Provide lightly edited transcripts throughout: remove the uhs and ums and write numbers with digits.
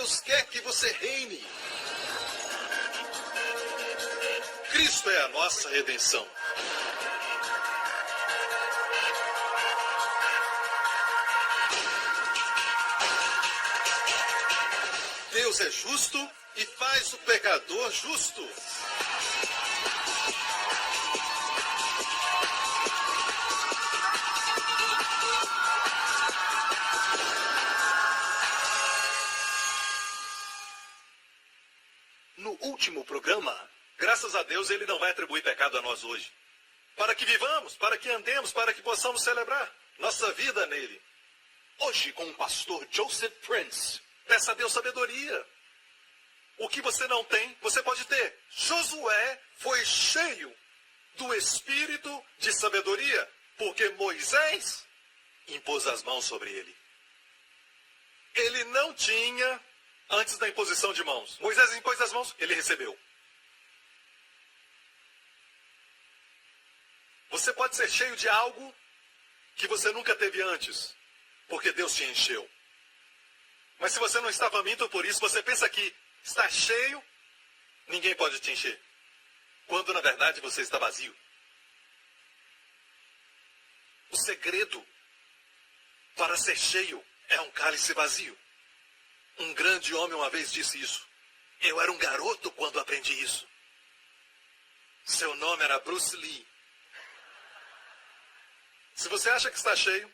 Deus quer que você reine. Cristo é a nossa redenção. Deus é justo e faz o pecador justo. No último programa, graças a Deus, ele não vai atribuir pecado a nós hoje. Para que vivamos, para que andemos, para que possamos celebrar nossa vida nele. Hoje, com o pastor Joseph Prince. Peça a Deus sabedoria. O que você não tem, você pode ter. Josué foi cheio do espírito de sabedoria, porque Moisés impôs as mãos sobre ele. Ele não tinha antes da imposição de mãos. Moisés impôs as mãos, ele recebeu. Você pode ser cheio de algo que você nunca teve antes, porque Deus te encheu. Mas se você não está faminto por isso, você pensa que está cheio, ninguém pode te encher. Quando na verdade você está vazio. O segredo para ser cheio é um cálice vazio. Um grande homem uma vez disse isso. Eu era um garoto quando aprendi isso. Seu nome era Bruce Lee. Se você acha que está cheio,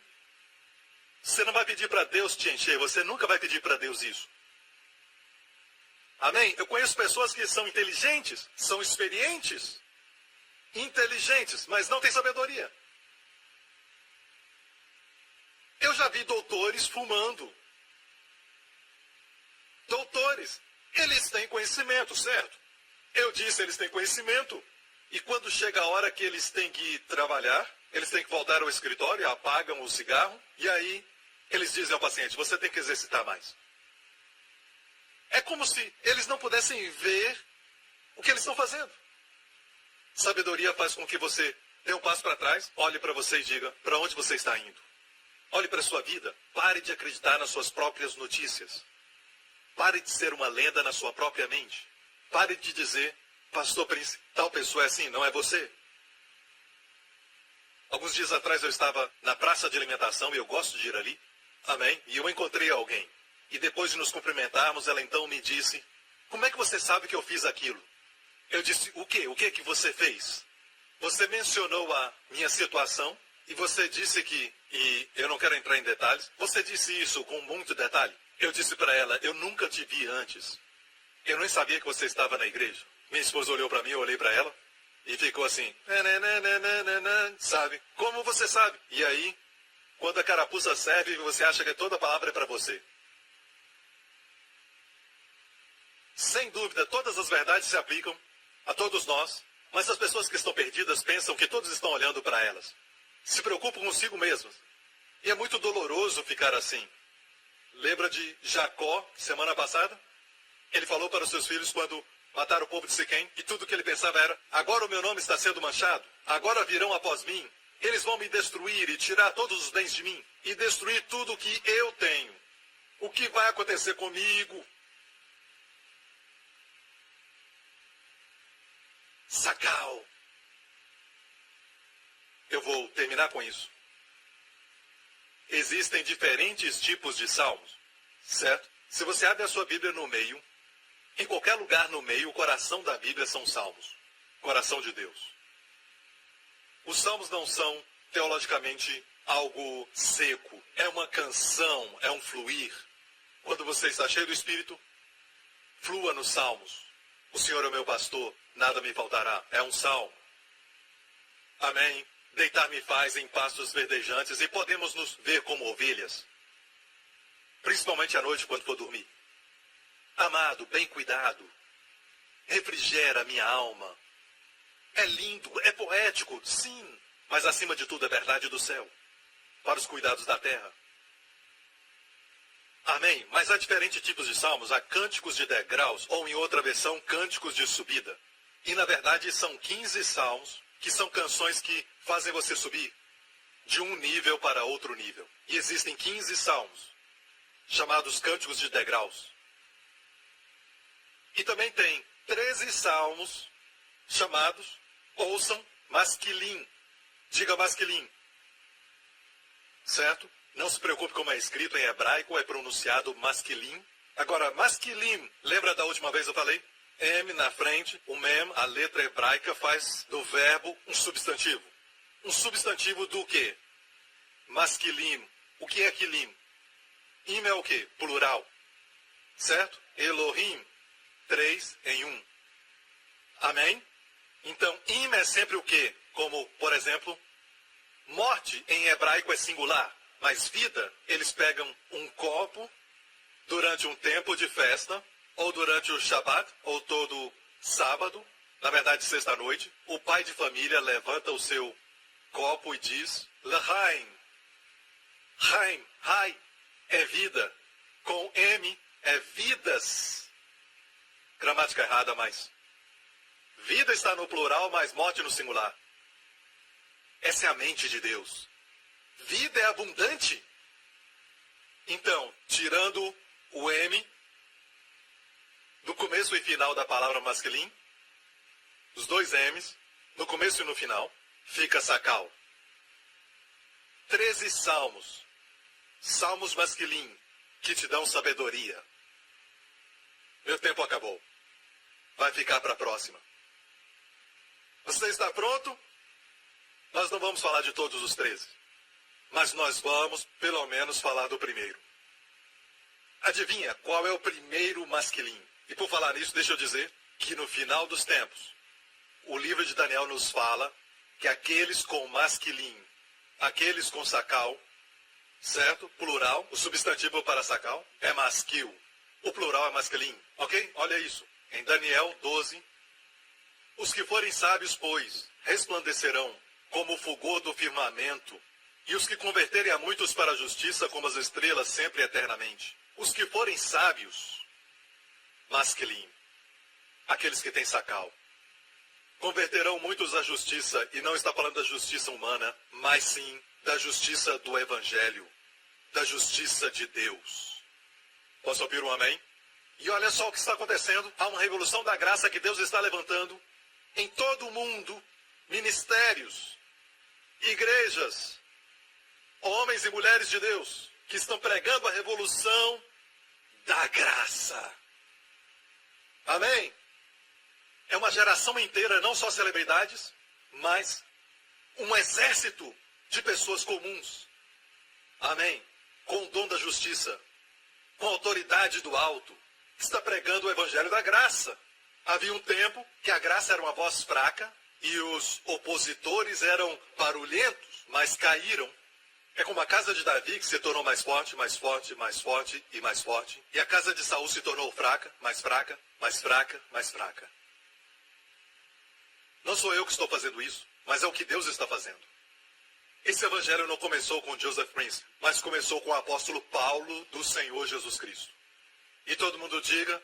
você não vai pedir para Deus te encher. Você nunca vai pedir para Deus isso. Amém? Eu conheço pessoas que são inteligentes, são experientes, inteligentes, mas não têm sabedoria. Eu já vi doutores fumando. Doutores, eles têm conhecimento, certo? Eu disse, eles têm conhecimento. E quando chega a hora que eles têm que trabalhar, eles têm que voltar ao escritório, apagam o cigarro, e aí eles dizem ao paciente, você tem que exercitar mais. É como se eles não pudessem ver o que eles estão fazendo. Sabedoria faz com que você dê um passo para trás, olhe para você e diga, para onde você está indo? Olhe para a sua vida, pare de acreditar nas suas próprias notícias. Pare de ser uma lenda na sua própria mente. Pare de dizer, pastor Prince, tal pessoa é assim, não é você. Alguns dias atrás eu estava na praça de alimentação e eu gosto de ir ali. Amém? E eu encontrei alguém. E depois de nos cumprimentarmos, ela então me disse, como é que você sabe que eu fiz aquilo? Eu disse, o quê? O que que você fez? Você mencionou a minha situação e você disse que, e eu não quero entrar em detalhes, você disse isso com muito detalhe. Eu disse para ela, eu nunca te vi antes. Eu nem sabia que você estava na igreja. Minha esposa olhou para mim, eu olhei para ela e ficou assim, sabe? Como você sabe? E aí, quando a carapuça serve, você acha que toda a palavra é para você. Sem dúvida, todas as verdades se aplicam a todos nós, mas as pessoas que estão perdidas pensam que todos estão olhando para elas. Se preocupam consigo mesmas. E é muito doloroso ficar assim. Lembra de Jacó, semana passada? Ele falou para os seus filhos quando mataram o povo de Siquém, e tudo que ele pensava era, agora o meu nome está sendo manchado, agora virão após mim, eles vão me destruir e tirar todos os bens de mim, e destruir tudo que eu tenho. O que vai acontecer comigo? Sacal. Eu vou terminar com isso. Existem diferentes tipos de salmos, certo? Se você abre a sua Bíblia no meio, em qualquer lugar no meio, o coração da Bíblia são salmos. Coração de Deus. Os salmos não são, teologicamente, algo seco. É uma canção, é um fluir. Quando você está cheio do Espírito, flua nos salmos. O Senhor é o meu pastor, nada me faltará. É um salmo. Amém. Deitar-me faz em pastos verdejantes e podemos nos ver como ovelhas. Principalmente à noite quando for dormir. Amado, bem cuidado. Refrigera a minha alma. É lindo, é poético, sim. Mas acima de tudo é verdade do céu. Para os cuidados da terra. Amém. Mas há diferentes tipos de salmos. Há cânticos de degraus, ou em outra versão, cânticos de subida. E na verdade são 15 salmos, que são canções que fazem você subir de um nível para outro nível. E existem 15 salmos, chamados cânticos de degraus. E também tem 13 salmos chamados, ouçam, masquilim. Diga masquilim. Certo? Não se preocupe como é escrito em hebraico, é pronunciado masquilim. Agora, masquilim, lembra da última vez eu falei? M na frente, o mem, a letra hebraica, faz do verbo um substantivo. Um substantivo do quê? Masquilim. O que é quilim? Im é o quê? Plural. Certo? Elohim, 3 em 1. Amém? Então, im é sempre o quê? Como, por exemplo, morte em hebraico é singular, mas vida, eles pegam um copo durante um tempo de festa, ou durante o Shabat, ou todo sábado, na verdade sexta-noite, o pai de família levanta o seu copo e diz, L'chaim. Chaim, Rai, é vida. Com M, é vidas. Gramática errada, mas vida está no plural, mas morte no singular. Essa é a mente de Deus. Vida é abundante. Então, tirando o M do começo e final da palavra masculin, os dois M's, no começo e no final, fica sacal. 13 salmos. Salmos masculin, que te dão sabedoria. Meu tempo acabou. Vai ficar para a próxima. Você está pronto? Nós não vamos falar de todos os 13. Mas nós vamos, pelo menos, falar do primeiro. Adivinha qual é o primeiro masculin? E por falar nisso, deixa eu dizer que no final dos tempos, o livro de Daniel nos fala que aqueles com masculin, aqueles com sacal, certo? Plural, o substantivo para sacal é masquil. O plural é masculin, ok? Olha isso. Em Daniel 12, os que forem sábios, pois, resplandecerão como o fulgor do firmamento, e os que converterem a muitos para a justiça como as estrelas sempre e eternamente. Os que forem sábios, masculin, aqueles que têm sacal, converterão muitos à justiça, e não está falando da justiça humana, mas sim da justiça do Evangelho, da justiça de Deus. Posso ouvir um amém? E olha só o que está acontecendo. Há uma revolução da graça que Deus está levantando em todo o mundo. Ministérios, igrejas, homens e mulheres de Deus, que estão pregando a revolução da graça. Amém? É uma geração inteira, não só celebridades, mas um exército de pessoas comuns. Amém? Com o dom da justiça, com a autoridade do alto, está pregando o evangelho da graça. Havia um tempo que a graça era uma voz fraca e os opositores eram barulhentos, mas caíram. É como a casa de Davi, que se tornou mais forte, mais forte, mais forte e mais forte. E a casa de Saul se tornou fraca, mais fraca, mais fraca, mais fraca. Não sou eu que estou fazendo isso, mas é o que Deus está fazendo. Esse evangelho não começou com Joseph Prince, mas começou com o apóstolo Paulo do Senhor Jesus Cristo. E todo mundo diga,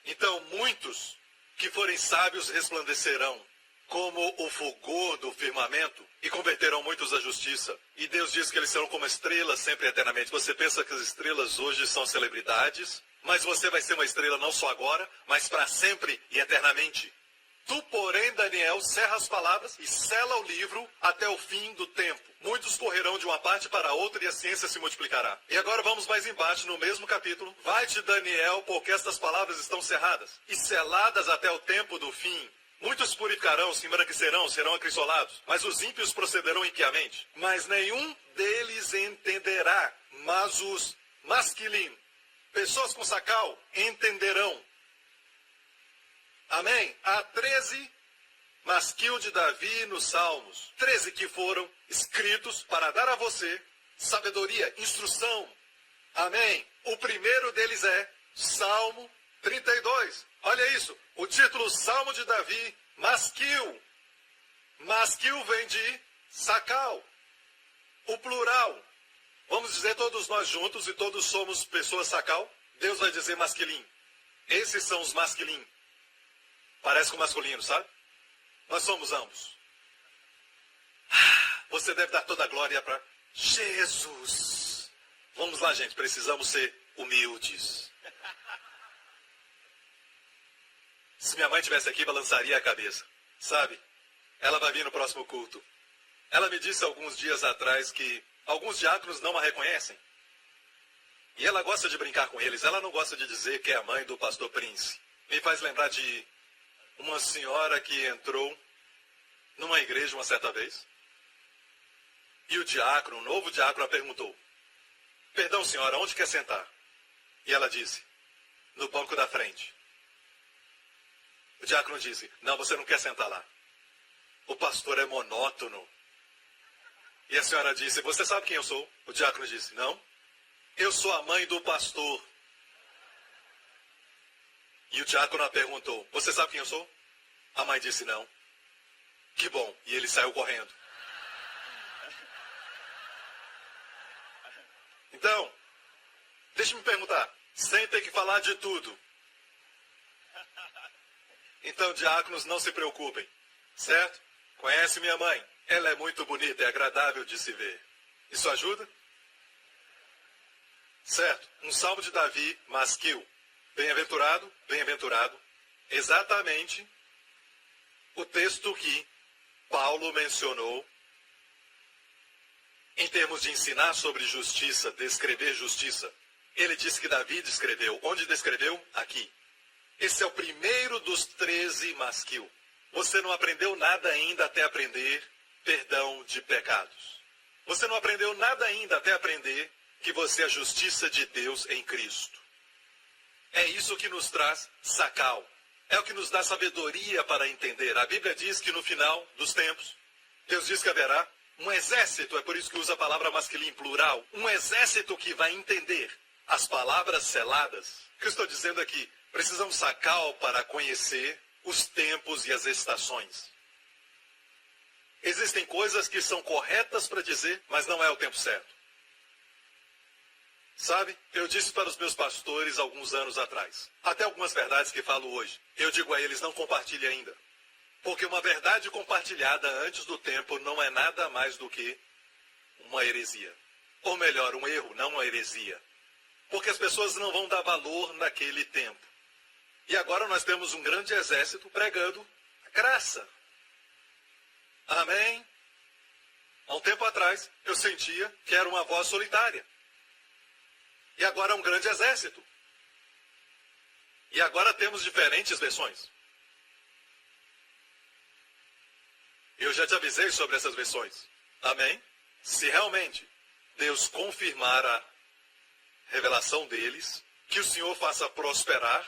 então muitos que forem sábios resplandecerão como o fulgor do firmamento e converterão muitos à justiça. E Deus diz que eles serão como estrelas sempre e eternamente. Você pensa que as estrelas hoje são celebridades, mas você vai ser uma estrela não só agora, mas para sempre e eternamente. Tu, porém, Daniel, cerra as palavras e sela o livro até o fim do tempo. Muitos correrão de uma parte para outra e a ciência se multiplicará. E agora vamos mais embaixo, no mesmo capítulo. Vai-te, Daniel, porque estas palavras estão cerradas e seladas até o tempo do fim. Muitos purificarão, se embranquecerão, serão acrisolados, mas os ímpios procederão impiamente. Mas nenhum deles entenderá, mas os masquilim, pessoas com sacal, entenderão. Amém? Há 13 masquil de Davi nos Salmos. 13 que foram escritos para dar a você sabedoria, instrução. Amém? O primeiro deles é Salmo 32. Olha isso. O título Salmo de Davi, masquil. Masquil vem de sacal. O plural. Vamos dizer todos nós juntos e todos somos pessoas sacal. Deus vai dizer masquilim. Esses são os masquilim. Parece com masculino, sabe? Nós somos ambos. Você deve dar toda a glória para Jesus. Vamos lá, gente. Precisamos ser humildes. Se minha mãe estivesse aqui, balançaria a cabeça. Sabe? Ela vai vir no próximo culto. Ela me disse alguns dias atrás que alguns diáconos não a reconhecem. E ela gosta de brincar com eles. Ela não gosta de dizer que é a mãe do pastor Prince. Me faz lembrar de uma senhora que entrou numa igreja uma certa vez. E o diácono, um novo diácono, a perguntou: perdão, senhora, onde quer sentar? E ela disse: no banco da frente. O diácono disse: não, você não quer sentar lá. O pastor é monótono. E a senhora disse: você sabe quem eu sou? O diácono disse: não. Eu sou a mãe do pastor. E o diácono a perguntou: você sabe quem eu sou? A mãe disse: não. Que bom. E ele saiu correndo. Então, deixe-me perguntar, sem ter que falar de tudo. Então, diáconos, não se preocupem, certo? Conhece minha mãe? Ela é muito bonita, é agradável de se ver. Isso ajuda? Certo. Um salmo de Davi, Masquil. Bem-aventurado, bem-aventurado. Exatamente o texto que Paulo mencionou em termos de ensinar sobre justiça, descrever justiça. Ele disse que Davi descreveu. Onde descreveu? Aqui. Esse é o primeiro dos 13 Masquil. Você não aprendeu nada ainda até aprender perdão de pecados. Você não aprendeu nada ainda até aprender que você é a justiça de Deus em Cristo. É isso que nos traz sacal. É o que nos dá sabedoria para entender. A Bíblia diz que no final dos tempos, Deus diz que haverá um exército, é por isso que usa a palavra masculino plural, um exército que vai entender as palavras seladas. O que eu estou dizendo aqui? Precisamos sacal para conhecer os tempos e as estações. Existem coisas que são corretas para dizer, mas não é o tempo certo. Sabe, eu disse para os meus pastores alguns anos atrás, até algumas verdades que falo hoje, eu digo a eles: não compartilhe ainda. Porque uma verdade compartilhada antes do tempo não é nada mais do que uma heresia. Ou melhor, um erro, não uma heresia. Porque as pessoas não vão dar valor naquele tempo. E agora nós temos um grande exército pregando a graça. Amém? Há um tempo atrás, eu sentia que era uma voz solitária. E agora é um grande exército. E agora temos diferentes versões. Eu já te avisei sobre essas versões. Amém? Se realmente Deus confirmar a revelação deles, que o Senhor faça prosperar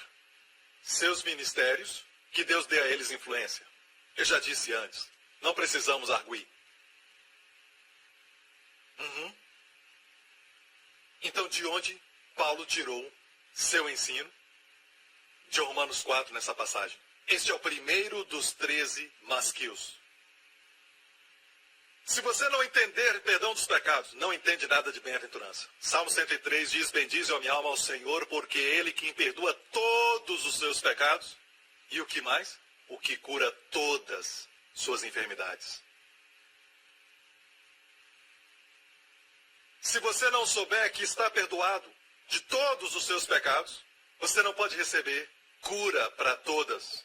seus ministérios, que Deus dê a eles influência. Eu já disse antes, não precisamos arguir. Então, de onde Paulo tirou seu ensino? De Romanos 4, nessa passagem. Este é o primeiro dos 13 masquios. Se você não entender perdão dos pecados, não entende nada de bem-aventurança. Salmo 103 diz: bendize a minha alma ao Senhor, porque é Ele quem perdoa todos os seus pecados. E o que mais? O que cura todas suas enfermidades. Se você não souber que está perdoado de todos os seus pecados, você não pode receber cura para todas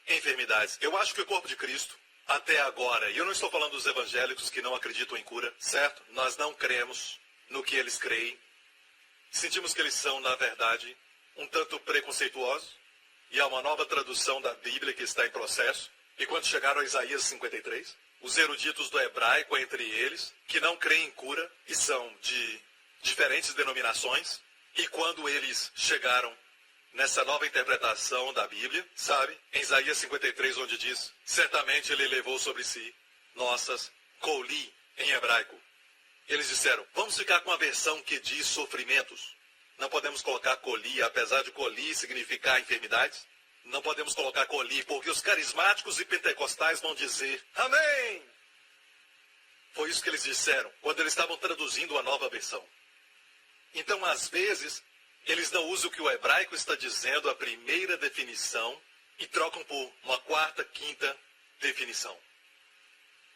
enfermidades. Eu acho que o corpo de Cristo, até agora, e eu não estou falando dos evangélicos que não acreditam em cura, certo? Nós não cremos no que eles creem. Sentimos que eles são, na verdade, um tanto preconceituosos. E há uma nova tradução da Bíblia que está em processo. E quando chegaram a Isaías 53, os eruditos do hebraico entre eles, que não creem em cura e são de diferentes denominações, e quando eles chegaram nessa nova interpretação da Bíblia, sabe? Em Isaías 53, onde diz: certamente ele levou sobre si nossas coli, em hebraico. Eles disseram: vamos ficar com a versão que diz sofrimentos. Não podemos colocar coli, apesar de coli significar enfermidades. Não podemos colocar coli, porque os carismáticos e pentecostais vão dizer amém. Foi isso que eles disseram quando eles estavam traduzindo a nova versão. Então, às vezes, eles não usam o que o hebraico está dizendo, a primeira definição, e trocam por uma quarta, quinta definição.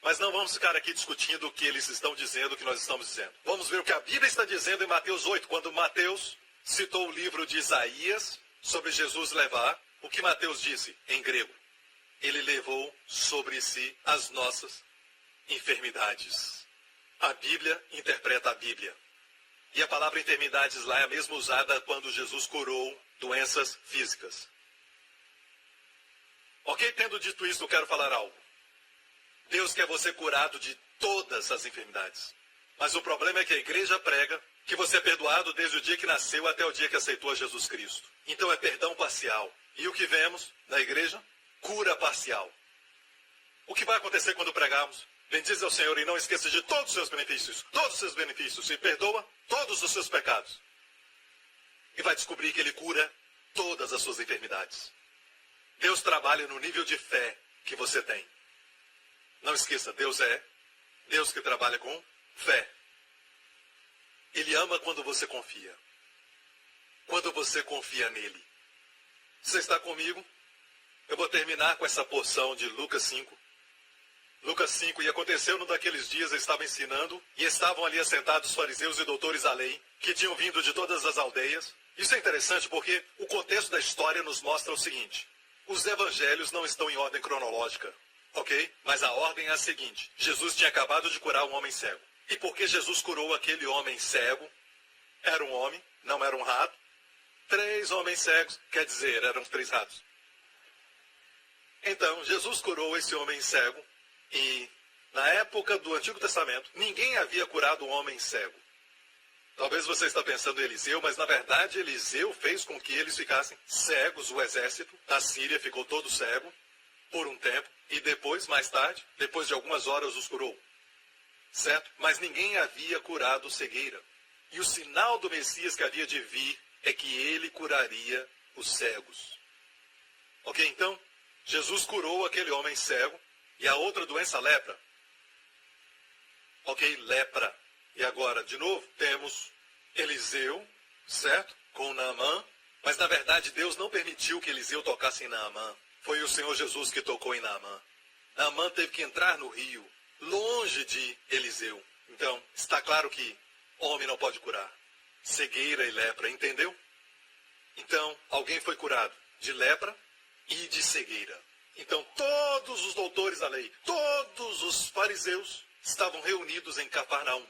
Mas não vamos ficar aqui discutindo o que eles estão dizendo, o que nós estamos dizendo. Vamos ver o que a Bíblia está dizendo em Mateus 8, quando Mateus citou o livro de Isaías sobre Jesus levar o que Mateus disse em grego? Ele levou sobre si as nossas enfermidades. A Bíblia interpreta a Bíblia. E a palavra enfermidades lá é a mesma usada quando Jesus curou doenças físicas. Ok? Tendo dito isso, eu quero falar algo. Deus quer você curado de todas as enfermidades. Mas o problema é que a igreja prega que você é perdoado desde o dia que nasceu até o dia que aceitou a Jesus Cristo. Então é perdão parcial. E o que vemos na igreja? Cura parcial. O que vai acontecer quando pregarmos? Bendize ao Senhor e não esqueça de todos os seus benefícios, e perdoa todos os seus pecados. E vai descobrir que Ele cura todas as suas enfermidades. Deus trabalha no nível de fé que você tem. Não esqueça, Deus é Deus que trabalha com fé. Ele ama quando você confia. Quando você confia nele. Você está comigo? Eu vou terminar com essa porção de Lucas 5. Lucas 5, e aconteceu num daqueles dias, eu estava ensinando, e estavam ali assentados fariseus e doutores da lei, que tinham vindo de todas as aldeias. Isso é interessante porque o contexto da história nos mostra o seguinte: os evangelhos não estão em ordem cronológica, ok? Mas a ordem é a seguinte: Jesus tinha acabado de curar um homem cego. E porque Jesus curou aquele homem cego, era um homem, não era um rato. 3 homens cegos, quer dizer, eram 3 ratos. Então, Jesus curou esse homem cego, e na época do Antigo Testamento, ninguém havia curado um homem cego. Talvez você está pensando em Eliseu, mas na verdade Eliseu fez com que eles ficassem cegos. O exército da Síria ficou todo cego por um tempo, e depois, mais tarde, depois de algumas horas, os curou. Certo? Mas ninguém havia curado cegueira. E o sinal do Messias que havia de vir é que ele curaria os cegos. Ok? Então, Jesus curou aquele homem cego. E a outra doença, lepra. Ok? Lepra. E agora, de novo, temos Eliseu, certo? Com Naamã. Mas, na verdade, Deus não permitiu que Eliseu tocasse em Naamã. Foi o Senhor Jesus que tocou em Naamã. Naamã teve que entrar no rio, longe de Eliseu. Então, está claro que homem não pode curar cegueira e lepra, entendeu? Então, alguém foi curado de lepra e de cegueira. Então, todos os doutores da lei, todos os fariseus estavam reunidos em Cafarnaum,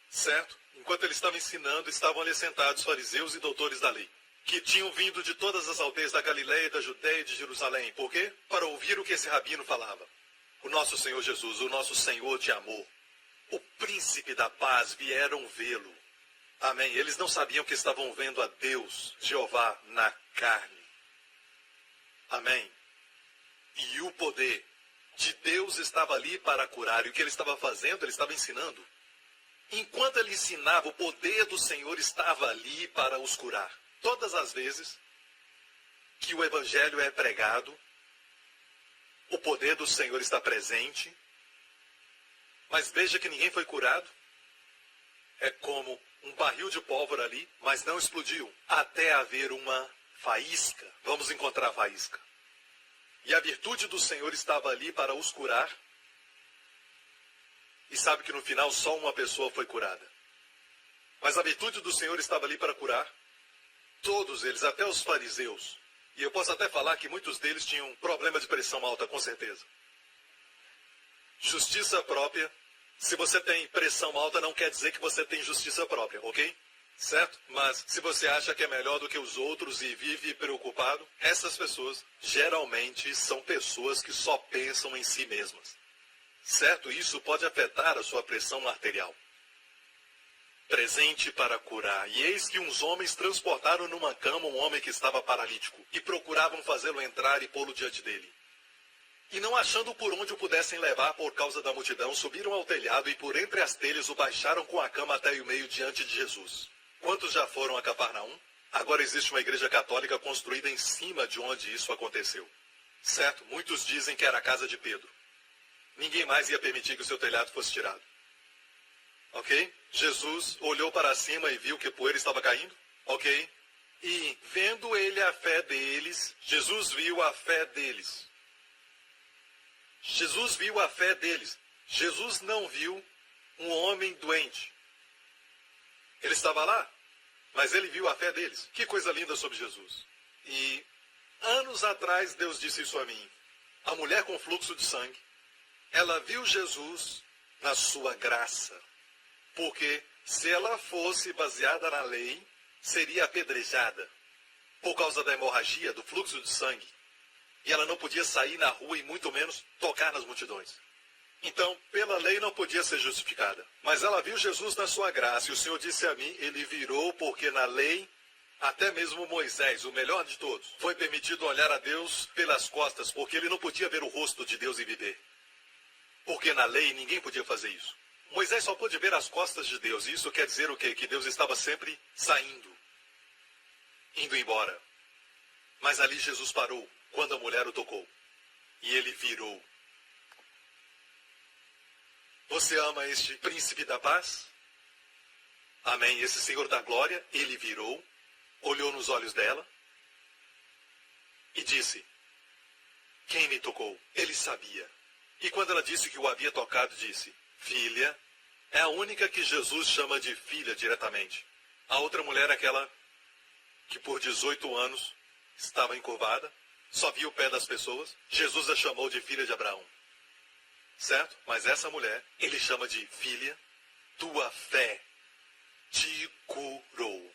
certo? Enquanto ele estava ensinando, estavam ali sentados fariseus e doutores da lei, que tinham vindo de todas as aldeias da Galileia, da Judeia e de Jerusalém. Por quê? Para ouvir o que esse rabino falava. O nosso Senhor Jesus, o nosso Senhor de amor, o príncipe da paz, vieram vê-lo. Amém. Eles não sabiam que estavam vendo a Deus, Jeová, na carne. Amém. E o poder de Deus estava ali para curar. E o que ele estava fazendo? Ele estava ensinando. Enquanto ele ensinava, o poder do Senhor estava ali para os curar. Todas as vezes que o evangelho é pregado, o poder do Senhor está presente. Mas veja que ninguém foi curado. É como um barril de pólvora ali, mas não explodiu. Até haver uma faísca. Vamos encontrar a faísca. E a virtude do Senhor estava ali para os curar. E sabe que no final só uma pessoa foi curada. Mas a virtude do Senhor estava ali para curar todos eles, até os fariseus. E eu posso até falar que muitos deles tinham problema de pressão alta, com certeza. Justiça própria. Se você tem pressão alta, não quer dizer que você tem justiça própria, ok? Certo? Mas se você acha que é melhor do que os outros e vive preocupado, essas pessoas geralmente são pessoas que só pensam em si mesmas. Certo? Isso pode afetar a sua pressão arterial. Presente para curar. E eis que uns homens transportaram numa cama um homem que estava paralítico e procuravam fazê-lo entrar e pô-lo diante dele. E não achando por onde o pudessem levar por causa da multidão, subiram ao telhado e por entre as telhas o baixaram com a cama até o meio diante de Jesus. Quantos já foram a Cafarnaum? Agora existe uma igreja católica construída em cima de onde isso aconteceu. Certo? Muitos dizem que era a casa de Pedro. Ninguém mais ia permitir que o seu telhado fosse tirado. Ok? Jesus olhou para cima e viu que a poeira estava caindo. Ok? E vendo ele a fé deles, Jesus viu a fé deles. Jesus viu a fé deles. Jesus não viu um homem doente. Ele estava lá, mas ele viu a fé deles. Que coisa linda sobre Jesus. E Anos atrás, Deus disse isso a mim. A mulher com fluxo de sangue, ela viu Jesus na sua graça. Porque se ela fosse baseada na lei, seria apedrejada por causa da hemorragia, do fluxo de sangue. E ela não podia sair na rua e muito menos tocar nas multidões. Então, pela lei não podia ser justificada. Mas ela viu Jesus na sua graça, e o Senhor disse a mim, ele virou porque na lei, até mesmo Moisés, o melhor de todos, foi permitido olhar a Deus pelas costas, porque ele não podia ver o rosto de Deus e viver. Porque na lei ninguém podia fazer isso. Moisés só pôde ver as costas de Deus, e isso quer dizer o quê? Que Deus estava sempre saindo, indo embora. Mas ali Jesus parou, quando a mulher o tocou, e ele virou. Você ama este príncipe da paz? Amém. Esse Senhor da glória, ele virou, olhou nos olhos dela e disse, quem me tocou? Ele sabia. E quando ela disse que o havia tocado, disse, filha, é a única que Jesus chama de filha diretamente. A outra mulher, aquela que por 18 anos estava encurvada, só via o pé das pessoas, Jesus a chamou de filha de Abraão. Certo? Mas essa mulher, ele chama de filha, tua fé te curou.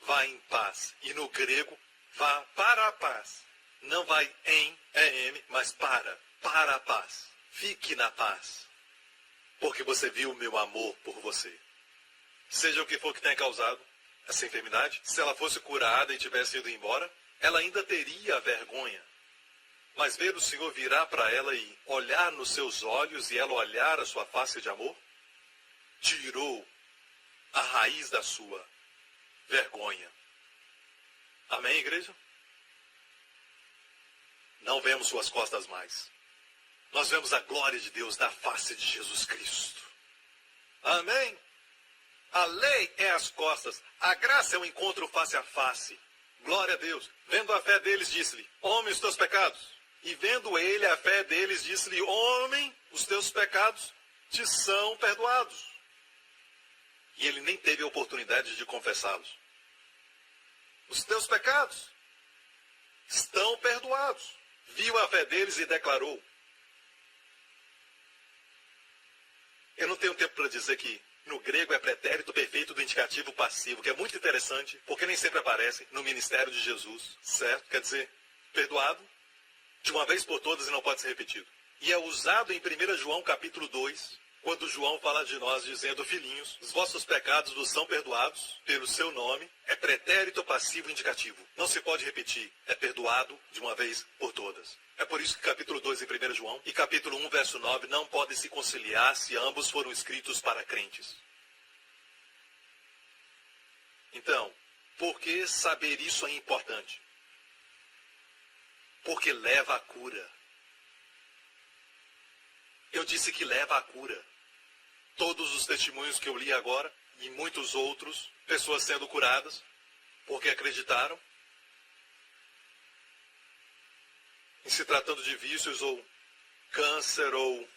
Vá em paz. E no grego, vá para a paz. Não vai em, mas para a paz. Fique na paz. Porque você viu o meu amor por você. Seja o que for que tenha causado essa enfermidade, se ela fosse curada e tivesse ido embora, ela ainda teria vergonha. Mas ver o Senhor virar para ela e olhar nos seus olhos e ela olhar a sua face de amor, tirou a raiz da sua vergonha. Amém, igreja? Não vemos suas costas mais. Nós vemos a glória de Deus na face de Jesus Cristo. Amém? A lei é as costas, a graça é o encontro face a face. Glória a Deus. Vendo a fé deles, disse-lhe, homem, os teus pecados. E vendo ele a fé deles, disse-lhe, homem, os teus pecados te são perdoados. E ele nem teve a oportunidade de confessá-los. Os teus pecados estão perdoados. Viu a fé deles e declarou. Eu não tenho tempo para dizer que no grego é pretérito perfeito do indicativo passivo, que é muito interessante, porque nem sempre aparece no ministério de Jesus, certo? Quer dizer, perdoado de uma vez por todas e não pode ser repetido. E é usado em 1 João capítulo 2, quando João fala de nós dizendo, filhinhos, os vossos pecados vos são perdoados pelo seu nome, é pretérito passivo indicativo. Não se pode repetir, é perdoado de uma vez por todas. É por isso que capítulo 2 em 1 João e capítulo 1, verso 9 não podem se conciliar se ambos foram escritos para crentes. Então, por que saber isso é importante? Porque leva à cura. Eu disse que leva à cura. Todos os testemunhos que eu li agora, e muitos outros, pessoas sendo curadas, porque acreditaram, em se tratando de vícios ou câncer ou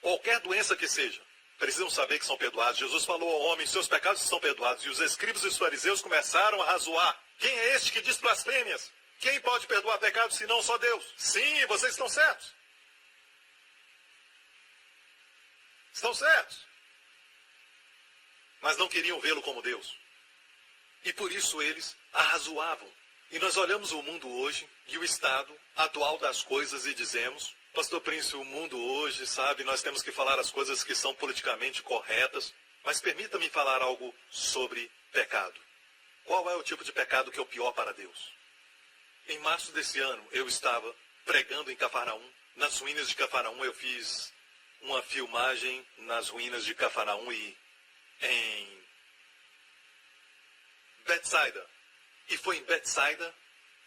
qualquer doença que seja, precisam saber que são perdoados. Jesus falou ao homem, seus pecados são perdoados. E os escribas e os fariseus começaram a razoar. Quem é este que diz blasfêmias? Quem pode perdoar pecados senão só Deus? Sim, vocês estão certos. Estão certos. Mas não queriam vê-lo como Deus. E por isso eles arrazoavam. E nós olhamos o mundo hoje e o estado atual das coisas e dizemos, Pastor Príncipe, o mundo hoje, sabe, nós temos que falar as coisas que são politicamente corretas, mas permita-me falar algo sobre pecado. Qual é o tipo de pecado que é o pior para Deus? Em março desse ano, eu estava pregando em Cafarnaum. Nas ruínas de Cafarnaum, eu fiz uma filmagem nas ruínas de Cafarnaum e em Betsaida. E foi em Betsaida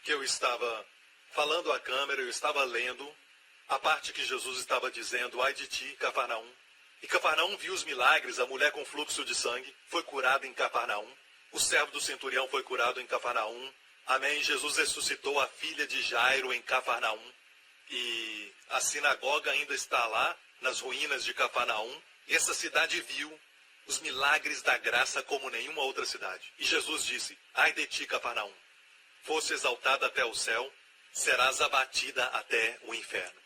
que eu estava falando à câmera, eu estava lendo a parte que Jesus estava dizendo, ai de ti, Cafarnaum. E Cafarnaum viu os milagres, a mulher com fluxo de sangue foi curada em Cafarnaum. O servo do centurião foi curado em Cafarnaum. Amém. Jesus ressuscitou a filha de Jairo em Cafarnaum. E a sinagoga ainda está lá, nas ruínas de Cafarnaum. E essa cidade viu os milagres da graça como nenhuma outra cidade. E Jesus disse, ai de ti, Cafarnaum. fosse exaltada até o céu, serás abatida até o inferno.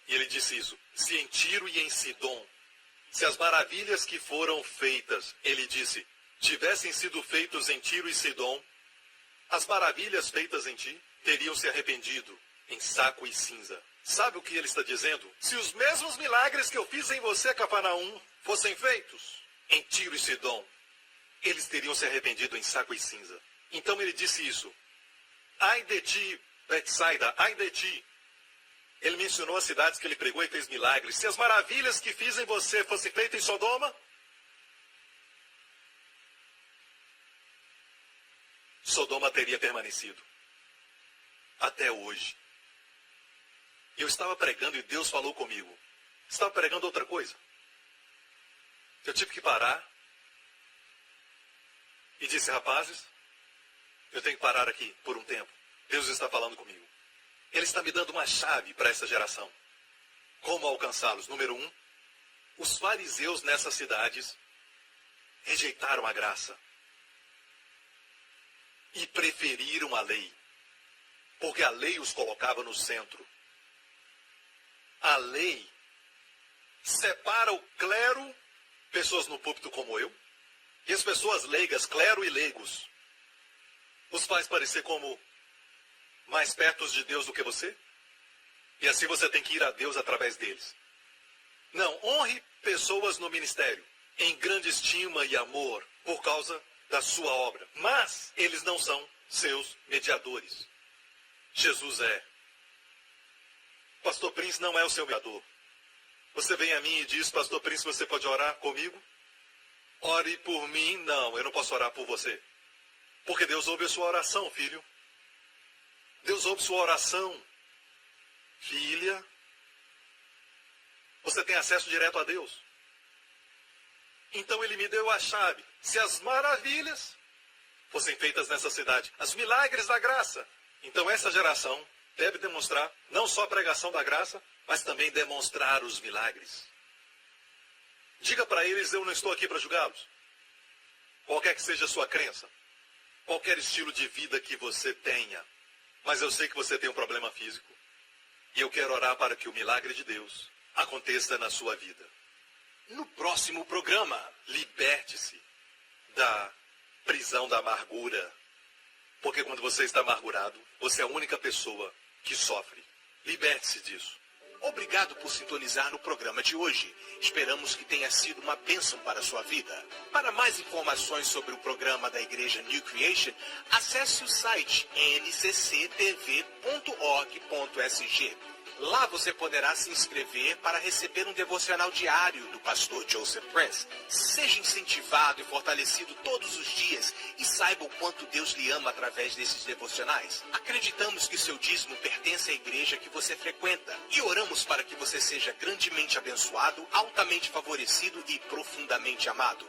E ele disse isso: se em Tiro e em Sidom, se as maravilhas que foram feitas, ele disse, tivessem sido feitos em Tiro e Sidom, as maravilhas feitas em ti teriam se arrependido em saco e cinza. Sabe o que ele está dizendo? Se os mesmos milagres que eu fiz em você, Cafarnaum, fossem feitos em Tiro e Sidom, eles teriam se arrependido em saco e cinza. Então ele disse isso. Ai de ti, Betsaida, ai de ti. Ele mencionou as cidades que ele pregou e fez milagres. Se as maravilhas que fiz em você fossem feitas em Sodoma, Sodoma teria permanecido até hoje. Eu estava pregando e Deus falou comigo. Estava pregando outra coisa. Eu tive que parar e disse, rapazes, eu tenho que parar aqui por um tempo. Deus está falando comigo. Ele está me dando uma chave para essa geração. Como alcançá-los? Número 1, os fariseus nessas cidades rejeitaram a graça e preferiram a lei, porque a lei os colocava no centro. A lei separa o clero, pessoas no púlpito como eu, e as pessoas leigas, clero e leigos, os faz parecer como mais perto de Deus do que você, e assim você tem que ir a Deus através deles. Não, honre pessoas no ministério, em grande estima e amor, por causa da sua obra, mas eles não são seus mediadores. Jesus é. Pastor Prince não é o seu mediador. Você vem a mim e diz, Pastor Prince, você pode orar comigo? Ore por mim. Não, eu não posso orar por você. Porque Deus ouve a sua oração, filho. Deus ouve sua oração, filha. Você tem acesso direto a Deus. Então ele me deu a chave. Se as maravilhas fossem feitas nessa cidade, os milagres da graça, então essa geração deve demonstrar não só a pregação da graça, mas também demonstrar os milagres. Diga para eles, eu não estou aqui para julgá-los. Qualquer que seja a sua crença, qualquer estilo de vida que você tenha, mas eu sei que você tem um problema físico, e eu quero orar para que o milagre de Deus aconteça na sua vida. No próximo programa, liberte-se da prisão da amargura. Porque quando você está amargurado, você é a única pessoa que sofre. Liberte-se disso. Obrigado por sintonizar no programa de hoje. Esperamos que tenha sido uma bênção para a sua vida. Para mais informações sobre o programa da Igreja New Creation, acesse o site ncctv.org.sg. Lá você poderá se inscrever para receber um devocional diário do pastor Joseph Prince. Seja incentivado e fortalecido todos os dias e saiba o quanto Deus lhe ama através desses devocionais. Acreditamos que seu dízimo pertence à igreja que você frequenta e oramos para que você seja grandemente abençoado, altamente favorecido e profundamente amado.